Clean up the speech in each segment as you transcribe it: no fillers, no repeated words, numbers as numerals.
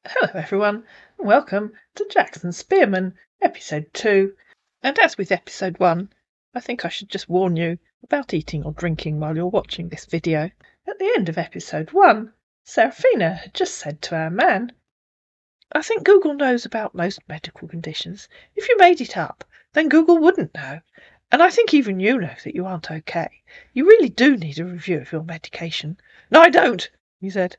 Hello everyone, and welcome to Jackson Spearman, episode 2. And as with episode 1, I think I should just warn you about eating or drinking while you're watching this video. At the end of episode 1, Seraphina had just said to our man, "I think Google knows about most medical conditions. If you made it up, then Google wouldn't know. And I think even you know that you aren't okay. You really do need a review of your medication." "No, I don't," he said.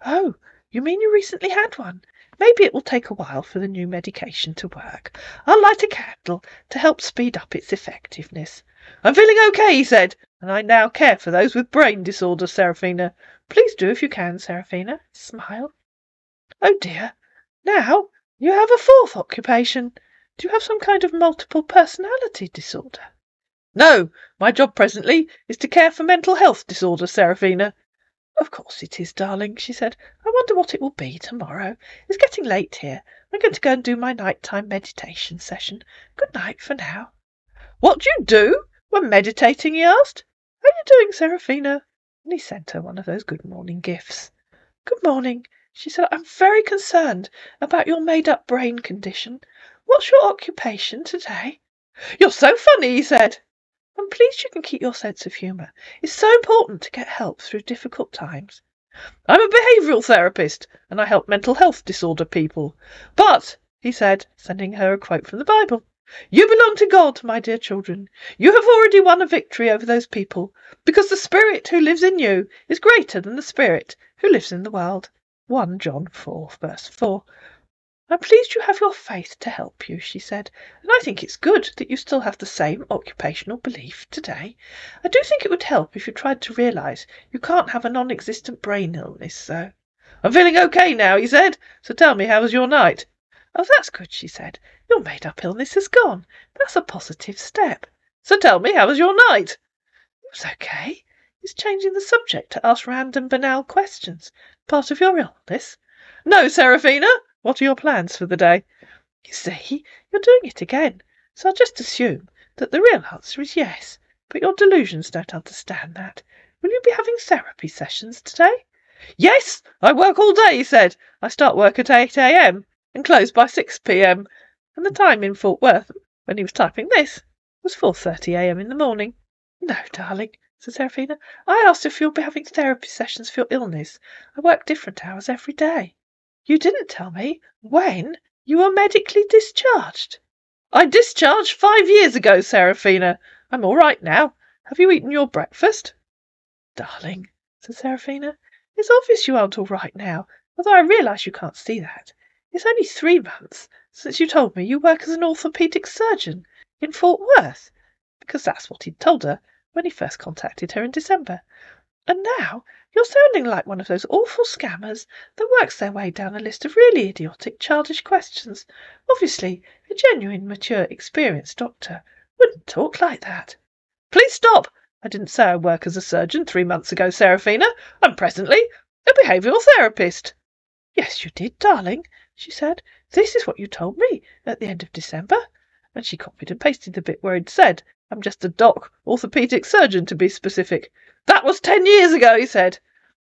"Oh, you mean you recently had one? Maybe it will take a while for the new medication to work. I'll light a candle to help speed up its effectiveness." "I'm feeling okay," he said, "and I now care for those with brain disorder, Seraphina." "Please do if you can, Seraphina." Smile. "Oh dear. Now you have a fourth occupation. Do you have some kind of multiple personality disorder?" "No, my job presently is to care for mental health disorder, Seraphina." "Of course it is, darling," she said. "I wonder what it will be tomorrow. It's getting late here. I'm going to go and do my nighttime meditation session. Good night for now." "What do you do when meditating?" he asked. "How are you doing, Seraphina?" And he sent her one of those good morning gifts. "Good morning," she said. "I'm very concerned about your made-up brain condition. What's your occupation today?" "You're so funny," he said. "I'm pleased you can keep your sense of humour. It's so important to get help through difficult times." "I'm a behavioural therapist, and I help mental health disorder people. But," he said, sending her a quote from the Bible, "you belong to God, my dear children. You have already won a victory over those people, because the Spirit who lives in you is greater than the Spirit who lives in the world." 1 John 4, verse 4. "I'm pleased you have your faith to help you," she said, "and I think it's good that you still have the same occupational belief today. I do think it would help if you tried to realise you can't have a non-existent brain illness, though." "I'm feeling okay now," he said, "so tell me, how was your night?" "Oh, that's good," she said. "Your made-up illness has gone. That's a positive step." "So tell me, how was your night?" "It was okay. It's changing the subject to ask random banal questions. Part of your illness?" "No, Seraphina. What are your plans for the day?" "You see, you're doing it again. So I'll just assume that the real answer is yes. But your delusions don't understand that. Will you be having therapy sessions today?" "Yes, I work all day," he said. "I start work at 8 a.m. and close by 6 p.m. And the time in Fort Worth, when he was typing this, was 4:30 a.m. in the morning. "No, darling," said Seraphina. "I asked if you'll be having therapy sessions for your illness. I work different hours every day." "You didn't tell me when you were medically discharged." "I discharged 5 years ago, Seraphina. I'm all right now. Have you eaten your breakfast?" "Darling," said Seraphina, "it's obvious you aren't all right now, although I realise you can't see that. It's only 3 months since you told me you work as an orthopaedic surgeon in Fort Worth," because that's what he'd told her when he first contacted her in December. "And now you're sounding like one of those awful scammers that works their way down a list of really idiotic, childish questions. Obviously, a genuine, mature, experienced doctor wouldn't talk like that." "Please stop. I didn't say I work as a surgeon 3 months ago, Seraphina. I'm presently a behavioural therapist." "Yes, you did, darling," she said. "This is what you told me at the end of December." And she copied and pasted the bit where it said, "I'm just a orthopaedic surgeon, to be specific." "That was 10 years ago," he said.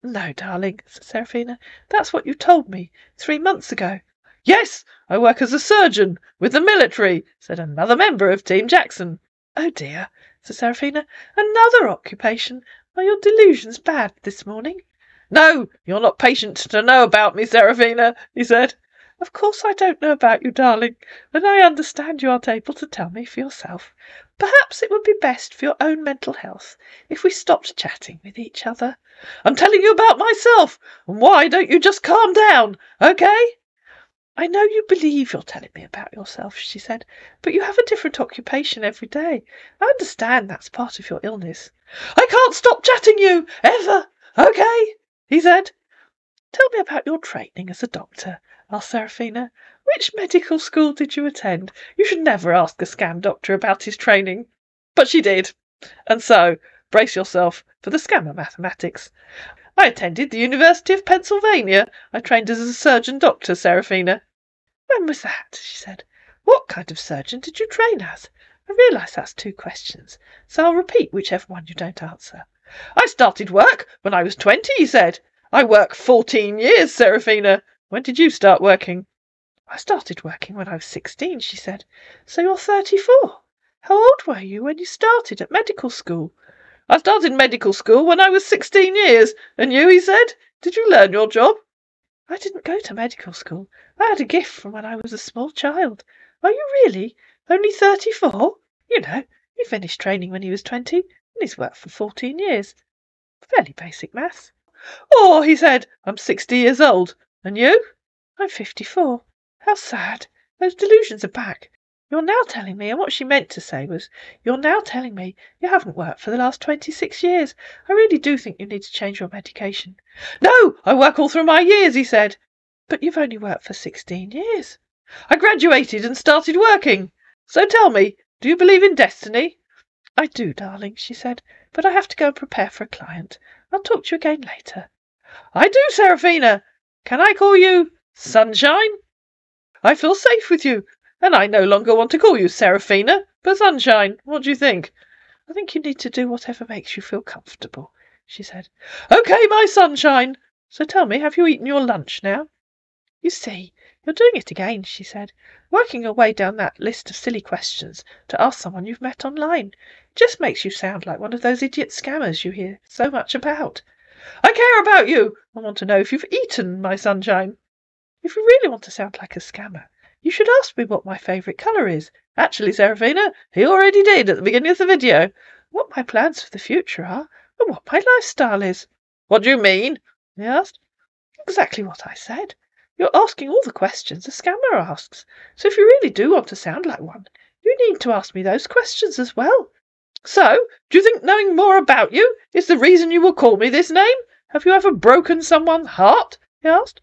"No, darling," said Seraphina. "That's what you told me 3 months ago." "Yes, I work as a surgeon with the military," said another member of Team Jackson. "Oh dear," said Seraphina. "Another occupation. Are your delusions bad this morning?" "No, you're not patient to know about me, Seraphina," he said. "Of course I don't know about you, darling, and I understand you aren't able to tell me for yourself. Perhaps it would be best for your own mental health if we stopped chatting with each other." "I'm telling you about myself, and why don't you just calm down, okay?" "I know you believe you're telling me about yourself," she said, "but you have a different occupation every day. I understand that's part of your illness." "I can't stop chatting you, ever, okay?" he said. "Tell me about your training as a doctor," asked Seraphina. "Which medical school did you attend? You should never ask a scam doctor about his training." But she did. And so, brace yourself for the scammer mathematics. "I attended the University of Pennsylvania. I trained as a surgeon doctor, Seraphina." "When was that?" she said. "What kind of surgeon did you train as? I realise that's 2 questions, so I'll repeat whichever one you don't answer." "I started work when I was 20, he said. I work 14 years, Seraphina. When did you start working? I started working when I was 16, she said. So you're 34. How old were you when you started at medical school? I started medical school when I was 16 years. And you, he said, did you learn your job? I didn't go to medical school. I had a gift from when I was a small child. Are you really? Only 34? You know, he finished training when he was 20, and he's worked for 14 years. Fairly basic maths. Oh, he said, I'm 60 years old. And you? I'm 54. How sad. Those delusions are back. You're now telling me, and what she meant to say was, you're now telling me you haven't worked for the last 26 years. I really do think you need to change your medication. No, I work all through my years, he said. But you've only worked for 16 years. I graduated and started working. So tell me, do you believe in destiny? I do, darling, she said, but I have to go and prepare for a client. I'll talk to you again later. I do, Seraphina. Can I call you Sunshine? I feel safe with you, and I no longer want to call you Seraphina, but Sunshine. What do you think? I think you need to do whatever makes you feel comfortable, she said. Okay, my sunshine. So tell me, have you eaten your lunch now? You see, you're doing it again, she said, working your way down that list of silly questions to ask someone you've met online. It just makes you sound like one of those idiot scammers you hear so much about. I care about you. I want to know if you've eaten, my sunshine. If you really want to sound like a scammer, you should ask me what my favourite colour is. Actually, Seraphina, he already did at the beginning of the video. What my plans for the future are, and what my lifestyle is. What do you mean? He asked. Exactly what I said. You're asking all the questions a scammer asks. So if you really do want to sound like one, you need to ask me those questions as well. So, do you think knowing more about you is the reason you will call me this name? Have you ever broken someone's heart? He asked.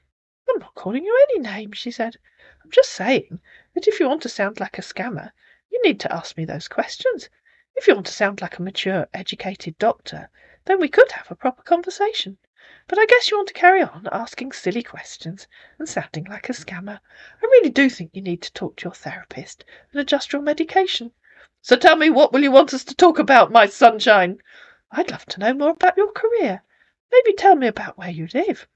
I'm not calling you any name, she said. I'm just saying that if you want to sound like a scammer, you need to ask me those questions. If you want to sound like a mature, educated doctor, then we could have a proper conversation. But I guess you want to carry on asking silly questions and sounding like a scammer. I really do think you need to talk to your therapist and adjust your medication. So tell me, what will you want us to talk about, my sunshine? I'd love to know more about your career. Maybe tell me about where you live.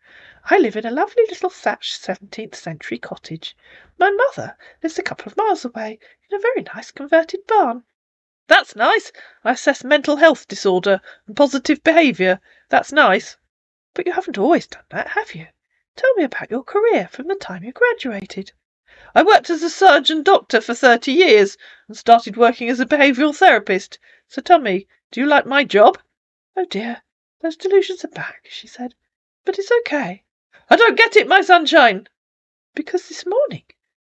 I live in a lovely little thatched 17th century cottage. My mother lives a couple of miles away in a very nice converted barn. That's nice. I assess mental health disorder and positive behaviour. That's nice. But you haven't always done that, have you? Tell me about your career from the time you graduated. I worked as a surgeon doctor for 30 years and started working as a behavioural therapist. So tell me, do you like my job? Oh dear, those delusions are back, she said. But it's okay. I don't get it, my sunshine. Because this morning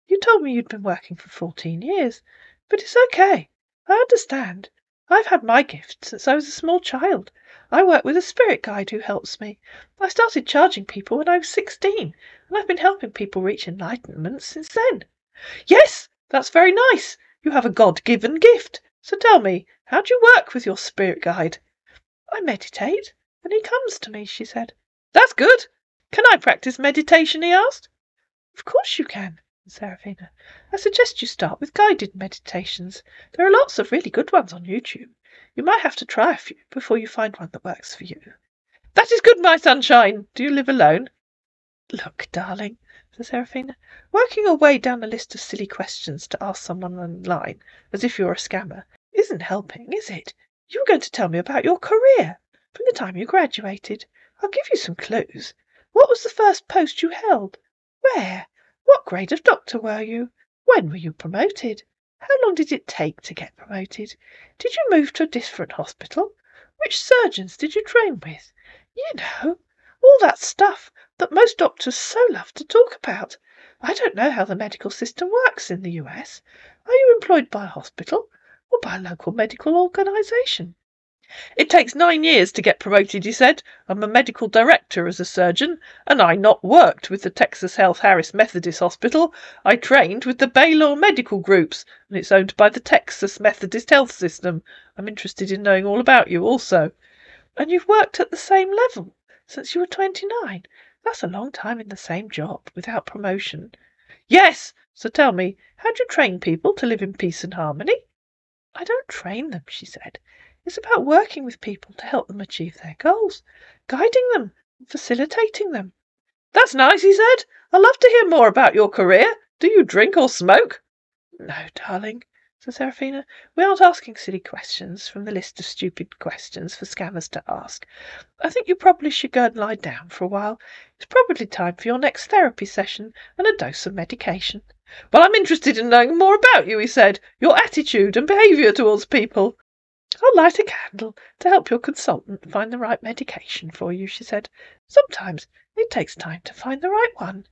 you told me you'd been working for 14 years. But it's okay. I understand. I've had my gift since I was a small child. I work with a spirit guide who helps me. I started charging people when I was 16, and I've been helping people reach enlightenment since then. Yes, that's very nice. You have a God-given gift. So tell me, how do you work with your spirit guide? I meditate, and he comes to me, she said. That's good. Can I practice meditation? He asked. Of course you can, Seraphina. I suggest you start with guided meditations. There are lots of really good ones on YouTube. You might have to try a few before you find one that works for you. That is good, my sunshine. Do you live alone? Look, darling, said Seraphina, working your way down a list of silly questions to ask someone online, as if you're a scammer, isn't helping, is it? You were going to tell me about your career, from the time you graduated. I'll give you some clues. What was the first post you held? Where? What grade of doctor were you? When were you promoted? How long did it take to get promoted? Did you move to a different hospital? Which surgeons did you train with? You know, all that stuff that most doctors so love to talk about. I don't know how the medical system works in the US. Are you employed by a hospital or by a local medical organisation? It takes 9 years to get promoted, he said. I'm a medical director as a surgeon, and I not worked with the Texas Health Harris Methodist Hospital. I trained with the Baylor Medical Groups, and it's owned by the Texas Methodist Health System. I'm interested in knowing all about you also. And you've worked at the same level since you were 29. That's a long time in the same job without promotion. Yes, so tell me, how do you train people to live in peace and harmony? I don't train them, she said. It's about working with people to help them achieve their goals, guiding them and facilitating them. That's nice, he said. I'd love to hear more about your career. Do you drink or smoke? No, darling, said Seraphina. We aren't asking silly questions from the list of stupid questions for scammers to ask. I think you probably should go and lie down for a while. It's probably time for your next therapy session and a dose of medication. Well, I'm interested in knowing more about you, he said. Your attitude and behaviour towards people. I'll light a candle to help your consultant find the right medication for you, she said. Sometimes it takes time to find the right one.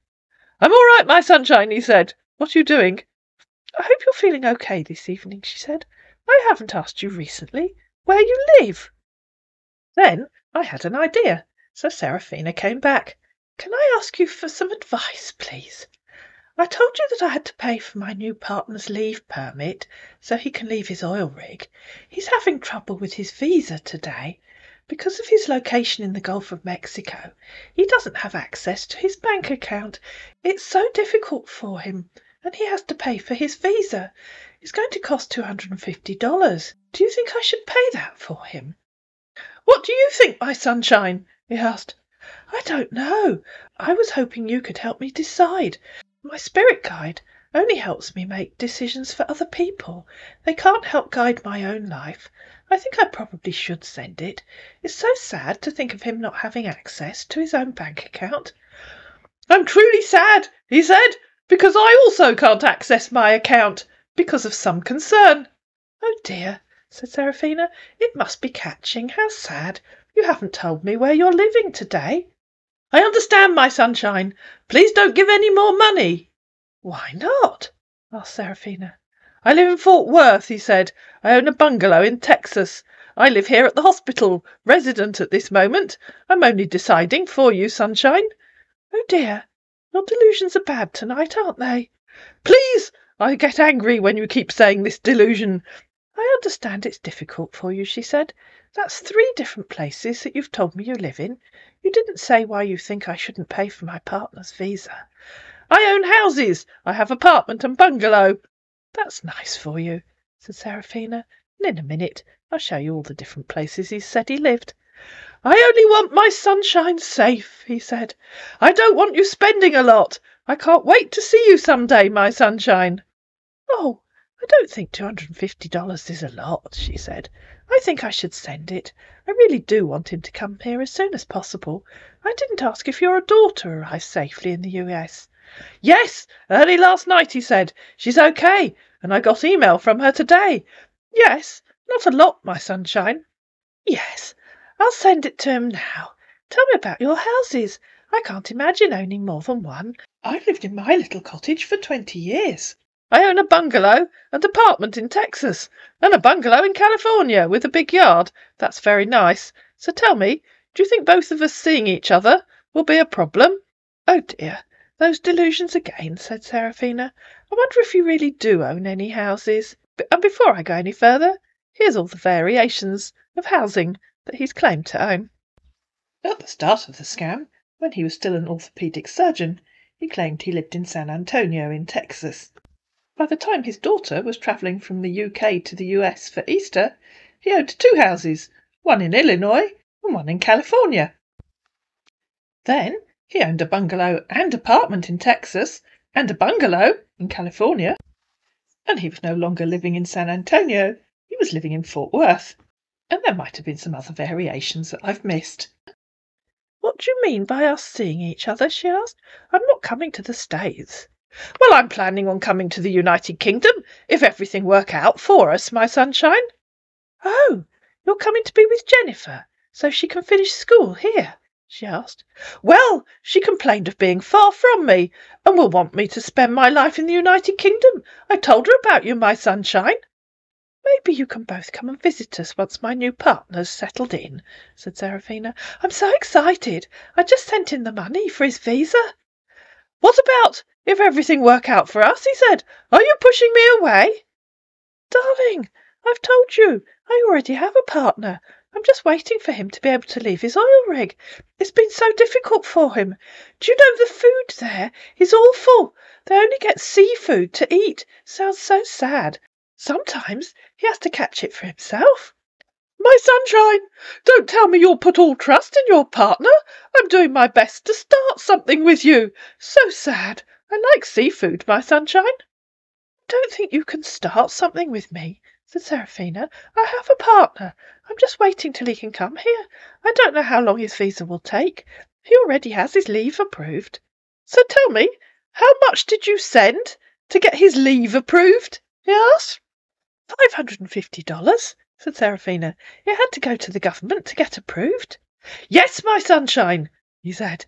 I'm all right, my sunshine, he said. What are you doing? I hope you're feeling okay this evening, she said. I haven't asked you recently where you live. Then I had an idea, so Seraphina came back. Can I ask you for some advice, please? I told you that I had to pay for my new partner's leave permit so he can leave his oil rig. He's having trouble with his visa today. Because of his location in the Gulf of Mexico, he doesn't have access to his bank account. It's so difficult for him, and he has to pay for his visa. It's going to cost $250. Do you think I should pay that for him? What do you think, my sunshine? He asked. I don't know. I was hoping you could help me decide. My spirit guide only helps me make decisions for other people. They can't help guide my own life. I think I probably should send it. It's so sad to think of him not having access to his own bank account. I'm truly sad, he said, because I also can't access my account because of some concern. Oh dear, said Seraphina. It must be catching. How sad. You haven't told me where you're living today. I understand, my sunshine. Please don't give any more money. Why not? Asked Seraphina. I live in Fort Worth, he said. I own a bungalow in Texas. I live here at the hospital, resident at this moment. I'm only deciding for you, sunshine. Oh dear, your delusions are bad tonight, aren't they? Please, I get angry when you keep saying this delusion. I understand it's difficult for you, she said. That's 3 different places that you've told me you live in. You didn't say why you think I shouldn't pay for my partner's visa. I own houses. I have apartment and bungalow. That's nice for you, said Seraphina. And in a minute I'll show you all the different places he said he lived. I only want my sunshine safe, he said. I don't want you spending a lot. I can't wait to see you some day, my sunshine. Oh, I don't think $250 is a lot, she said. I think I should send it. I really do want him to come here as soon as possible. I didn't ask if your daughter arrived safely in the US. Yes, early last night, he said. She's okay, and I got email from her today. Yes, not a lot, my sunshine. Yes, I'll send it to him now. Tell me about your houses. I can't imagine owning more than one. I've lived in my little cottage for 20 years. I own a bungalow and apartment in Texas, and a bungalow in California with a big yard. That's very nice. So tell me, do you think both of us seeing each other will be a problem? Oh dear, those delusions again, said Seraphina. I wonder if you really do own any houses. And before I go any further, here's all the variations of housing that he's claimed to own. At the start of the scam, when he was still an orthopaedic surgeon, he claimed he lived in San Antonio in Texas. By the time his daughter was travelling from the UK to the US for Easter, he owned 2 houses, one in Illinois and one in California. Then he owned a bungalow and apartment in Texas and a bungalow in California. And he was no longer living in San Antonio, he was living in Fort Worth. And there might have been some other variations that I've missed. What do you mean by us seeing each other? She asked. I'm not coming to the States. Well, I'm planning on coming to the United Kingdom, if everything work out for us, my sunshine. Oh, you're coming to be with Jennifer, so she can finish school here? She asked. Well, she complained of being far from me, and will want me to spend my life in the United Kingdom. I told her about you, my sunshine. Maybe you can both come and visit us once my new partner's settled in, said Seraphina. I'm so excited. I just sent in the money for his visa. What about if everything work out for us? He said. Are you pushing me away? Darling, I've told you, I already have a partner. I'm just waiting for him to be able to leave his oil rig. It's been so difficult for him. Do you know the food there is awful? They only get seafood to eat. Sounds so sad. Sometimes he has to catch it for himself. My sunshine, don't tell me you'll put all trust in your partner. I'm doing my best to start something with you. So sad. I like seafood, my sunshine. Don't think you can start something with me, said Seraphina. I have a partner. I'm just waiting till he can come here. I don't know how long his visa will take. He already has his leave approved. So tell me, how much did you send to get his leave approved? He asked. $550, said Seraphina. It had to go to the government to get approved. Yes, my sunshine, he said.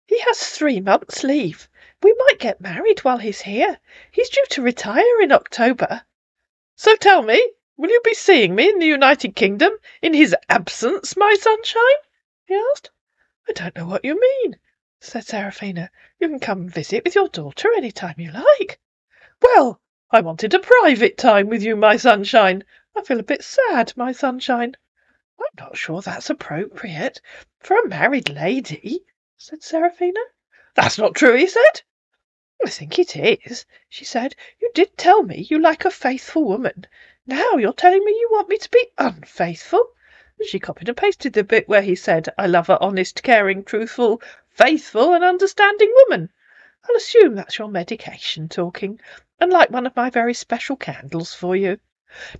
He has 3 months' leave. We might get married while he's here. He's due to retire in October. So tell me, will you be seeing me in the United Kingdom in his absence, my sunshine? He asked. I don't know what you mean, said Seraphina. You can come and visit with your daughter any time you like. Well, I wanted a private time with you, my sunshine. I feel a bit sad, my sunshine. I'm not sure that's appropriate for a married lady, said Seraphina. That's not true, he said. I think it is, she said. You did tell me you like a faithful woman. Now you're telling me you want me to be unfaithful. And she copied and pasted the bit where he said, I love a honest, caring, truthful, faithful and understanding woman. I'll assume that's your medication talking, and light one of my very special candles for you.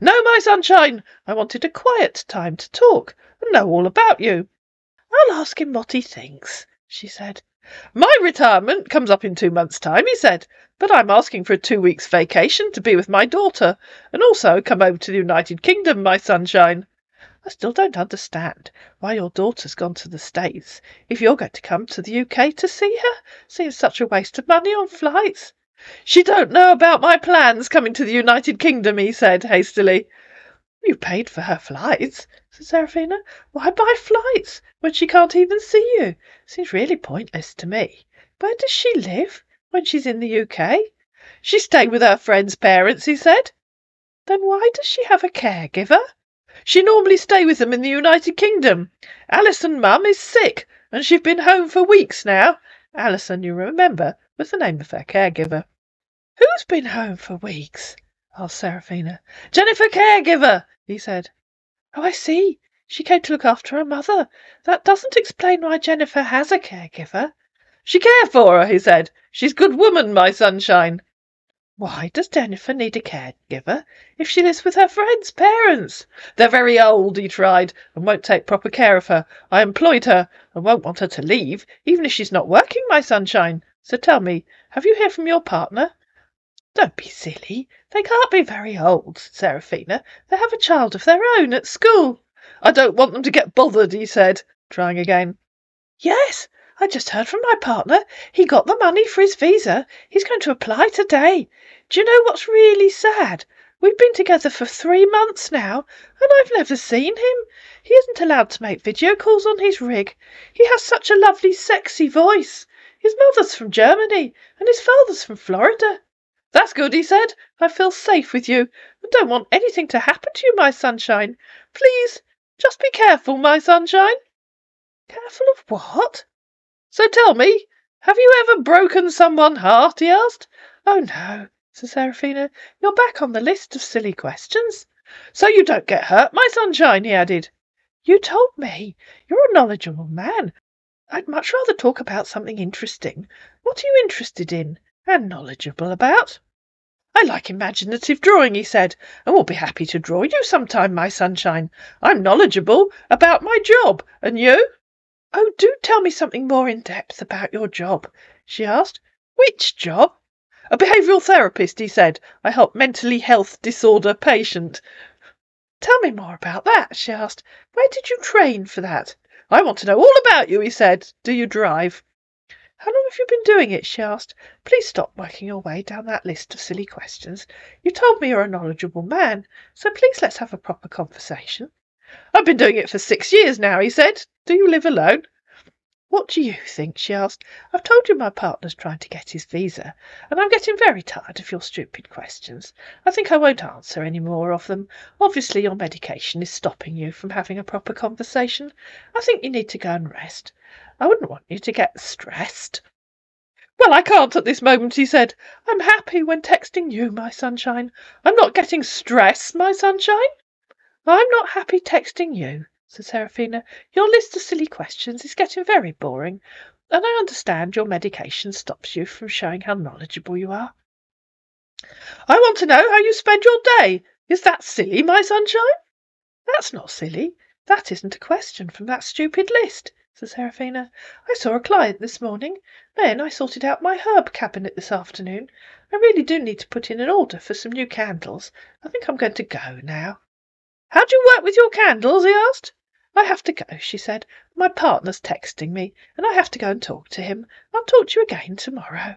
No, my sunshine, I wanted a quiet time to talk and know all about you. I'll ask him what he thinks, she said. My retirement comes up in 2 months' time, he said, but I'm asking for a 2 weeks' vacation to be with my daughter, and also come over to the United Kingdom, my sunshine. I still don't understand why your daughter's gone to the States if you're going to come to the UK to see her. Seems such a waste of money on flights. She don't know about my plans coming to the United Kingdom, he said hastily. You paid for her flights, said Seraphina. Why buy flights when she can't even see you? Seems really pointless to me. Where does she live when she's in the UK? She stay with her friend's parents, he said. Then why does she have a caregiver? She normally stay with them in the United Kingdom. Alison Mum is sick, and she's been home for weeks now. Alison, you remember, was the name of her caregiver. Who's been home for weeks? Asked Seraphina. Jennifer Caregiver, he said. Oh, I see. She came to look after her mother. That doesn't explain why Jennifer has a caregiver. She cared for her, he said. She's a good woman, my sunshine. Why does Jennifer need a caregiver if she lives with her friend's parents? They're very old, he tried, and won't take proper care of her. I employed her and won't want her to leave, even if she's not working, my sunshine. So tell me, have you heard from your partner? Don't be silly. They can't be very old, said Seraphina. They have a child of their own at school. I don't want them to get bothered, he said, trying again. Yes, I just heard from my partner. He got the money for his visa. He's going to apply today. Do you know what's really sad? We've been together for 3 months now, and I've never seen him. He isn't allowed to make video calls on his rig. He has such a lovely, sexy voice. His mother's from Germany, and his father's from Florida. That's good, he said. I feel safe with you, and don't want anything to happen to you, my sunshine. Please, just be careful, my sunshine. Careful of what? So tell me, have you ever broken someone's heart? He asked. Oh, no, said Seraphina. You're back on the list of silly questions. So you don't get hurt, my sunshine, he added. You told me. You're a knowledgeable man. I'd much rather talk about something interesting. What are you interested in and knowledgeable about? I like imaginative drawing, he said, and will be happy to draw you sometime, my sunshine. I'm knowledgeable about my job, and you? Oh, do tell me something more in depth about your job, she asked. Which job? A behavioural therapist, he said. I help mentally health disorder patients. Tell me more about that, she asked. Where did you train for that? I want to know all about you, he said. Do you drive? How long have you been doing it? She asked. Please stop working your way down that list of silly questions. You told me you're a knowledgeable man, so please let's have a proper conversation. I've been doing it for 6 years now, he said. Do you live alone? What do you think? She asked. I've told you my partner's trying to get his visa, and I'm getting very tired of your stupid questions. I think I won't answer any more of them. Obviously your medication is stopping you from having a proper conversation. I think you need to go and rest. I wouldn't want you to get stressed. Well, I can't at this moment, he said. I'm happy when texting you, my sunshine. I'm not getting stressed, my sunshine. I'm not happy texting you, said Seraphina. Your list of silly questions is getting very boring, and I understand your medication stops you from showing how knowledgeable you are. I want to know how you spend your day. Is that silly, my sunshine? That's not silly. That isn't a question from that stupid list, said Seraphina. I saw a client this morning. Then I sorted out my herb cabinet this afternoon. I really do need to put in an order for some new candles. I think I'm going to go now. How do you work with your candles? He asked. I have to go, she said. My partner's texting me, and I have to go and talk to him. I'll talk to you again tomorrow.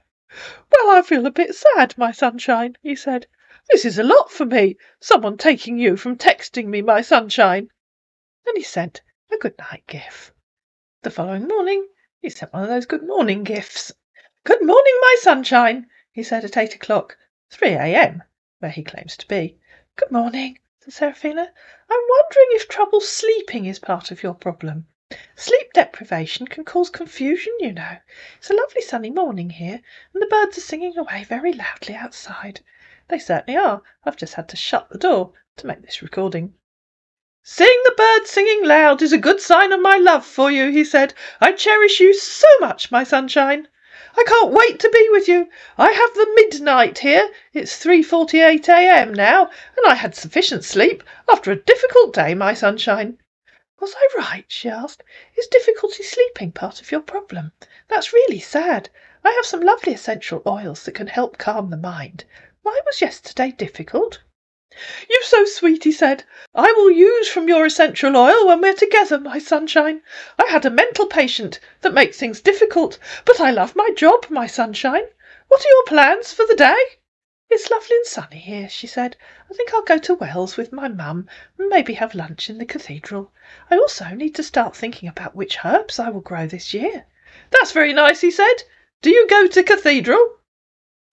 Well, I feel a bit sad, my sunshine, he said. This is a lot for me, someone taking you from texting me, my sunshine. And he sent a good night gif. The following morning, he sent one of those good morning gifs. Good morning, my sunshine, he said at 8 o'clock, 3 a.m., where he claims to be. Good morning, said Seraphina. I'm wondering if trouble sleeping is part of your problem. Sleep deprivation can cause confusion, you know. It's a lovely sunny morning here, and the birds are singing away very loudly outside. They certainly are. I've just had to shut the door to make this recording. Seeing the birds singing loud is a good sign of my love for you, he said. I cherish you so much, my sunshine. I can't wait to be with you. I have the midnight here. It's 3:48 a.m. now, and I had sufficient sleep after a difficult day, my sunshine. Was I right? She asked. Is difficulty sleeping part of your problem? That's really sad. I have some lovely essential oils that can help calm the mind. Why was yesterday difficult? You're so sweet, he said. I will use from your essential oil when we're together, my sunshine. I had a mental patient that makes things difficult, but I love my job, my sunshine. What are your plans for the day? It's lovely and sunny here, she said. I think I'll go to Wells with my mum and maybe have lunch in the cathedral. I also need to start thinking about which herbs I will grow this year. That's very nice, he said. Do you go to cathedral?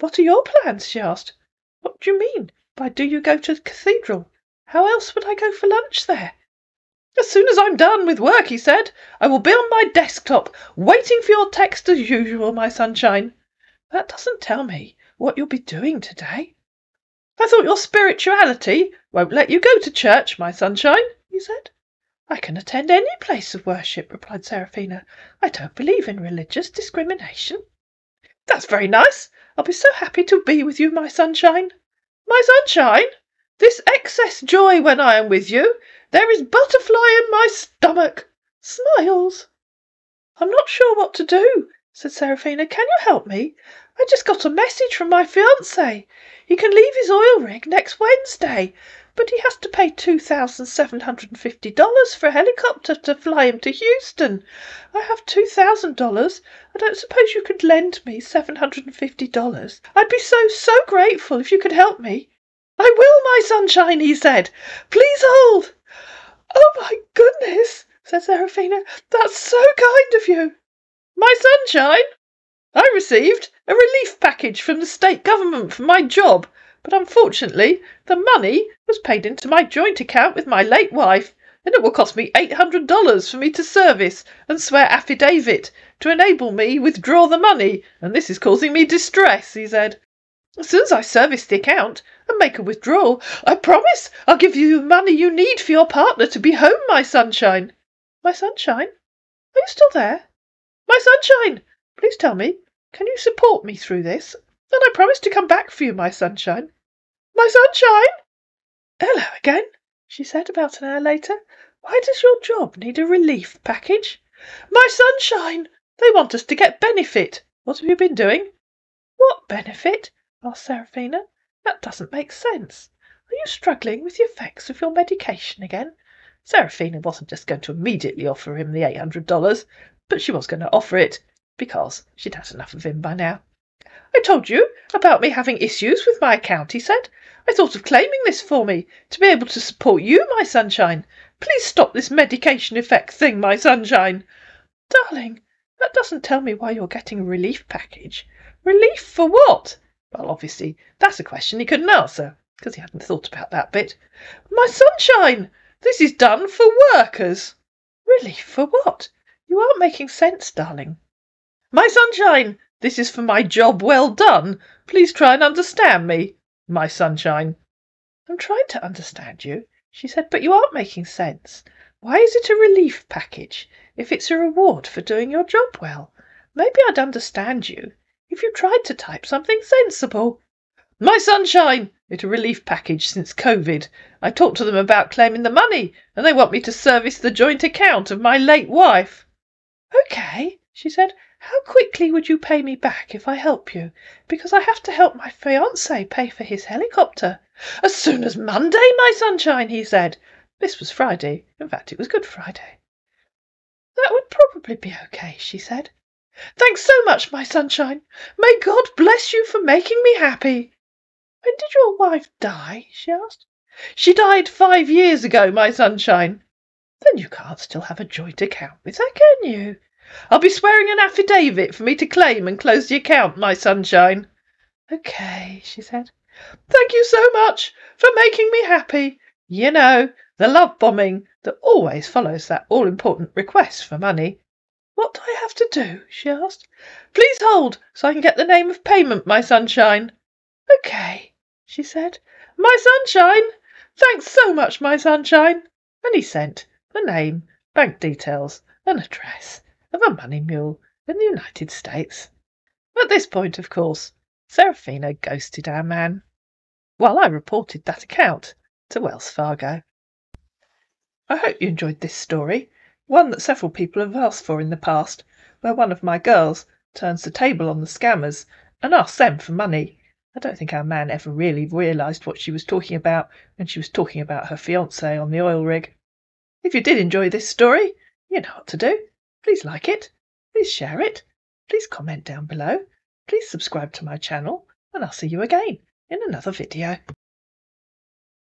What are your plans? She asked. What do you mean by do you go to the cathedral? How else would I go for lunch there? As soon as I'm done with work, he said, I will be on my desktop, waiting for your text as usual, my sunshine. That doesn't tell me what you'll be doing today. I thought your spirituality won't let you go to church, my sunshine, he said. I can attend any place of worship, replied Seraphina. I don't believe in religious discrimination. That's very nice. I'll be so happy to be with you, my sunshine. My sunshine, this excess joy when I am with you, there is butterfly in my stomach. Smiles. I'm not sure what to do, said Seraphina. Can you help me? I just got a message from my fiance. He can leave his oil rig next Wednesday, but he has to pay $2,750 for a helicopter to fly him to Houston. I have $2,000. I don't suppose you could lend me $750. I'd be so grateful if you could help me. I will, my sunshine, he said. Please hold. Oh, my goodness, said Seraphina. That's so kind of you. My sunshine, I received a relief package from the state government for my job, but unfortunately the money was paid into my joint account with my late wife, and it will cost me $800 for me to service and swear affidavit to enable me withdraw the money, and this is causing me distress, he said. As soon as I service the account and make a withdrawal, I promise I'll give you the money you need for your partner to be home, my sunshine. My sunshine? Are you still there? My sunshine! Please tell me, can you support me through this? And I promise to come back for you, my sunshine. My sunshine! Hello again, she said about an hour later. Why does your job need a relief package? My sunshine! They want us to get benefit. What have you been doing? What benefit? Asked Seraphina. That doesn't make sense. Are you struggling with the effects of your medication again? Seraphina wasn't just going to immediately offer him the $800, but she was going to offer it because she'd had enough of him by now. I told you about me having issues with my account, he said. I thought of claiming this for me to be able to support you, my sunshine. Please stop this medication effect thing, my sunshine. Darling, that doesn't tell me why you're getting a relief package. Relief for what? Well, obviously, that's a question he couldn't answer, because he hadn't thought about that bit. My sunshine! This is done for workers. Relief for what? You aren't making sense, darling. My sunshine! This is for my job well done. Please try and understand me. My sunshine. I'm trying to understand you. she said, but you aren't making sense. Why is it a relief package if it's a reward for doing your job well? Maybe I'd understand you if you tried to type something sensible. My sunshine! It's a relief package since COVID. I talked to them about claiming the money, and they want me to service the joint account of my late wife. Okay, she said. How quickly would you pay me back if I help you? Because I have to help my fiance pay for his helicopter. As soon as Monday, my sunshine, he said. This was Friday. In fact, it was Good Friday. That would probably be okay, she said. Thanks so much, my sunshine. May God bless you for making me happy. When did your wife die? She asked. She died 5 years ago, my sunshine. Then you can't still have a joint account with her, can you? I'll be swearing an affidavit for me to claim and close the account, my sunshine. Okay, she said. Thank you so much for making me happy. You know, the love bombing that always follows that all-important request for money. What do I have to do? She asked. Please hold so I can get the name of payment, my sunshine. Okay, she said. My sunshine! Thanks so much, my sunshine. And he sent the name, bank details, and address of a money mule in the United States. At this point, of course, Seraphina ghosted our man, while I reported that account to Wells Fargo. I hope you enjoyed this story, one that several people have asked for in the past, where one of my girls turns the table on the scammers and asks them for money. I don't think our man ever really realised what she was talking about when she was talking about her fiance on the oil rig. If you did enjoy this story, you know what to do. Please like it, please share it, please comment down below, please subscribe to my channel, and I'll see you again in another video.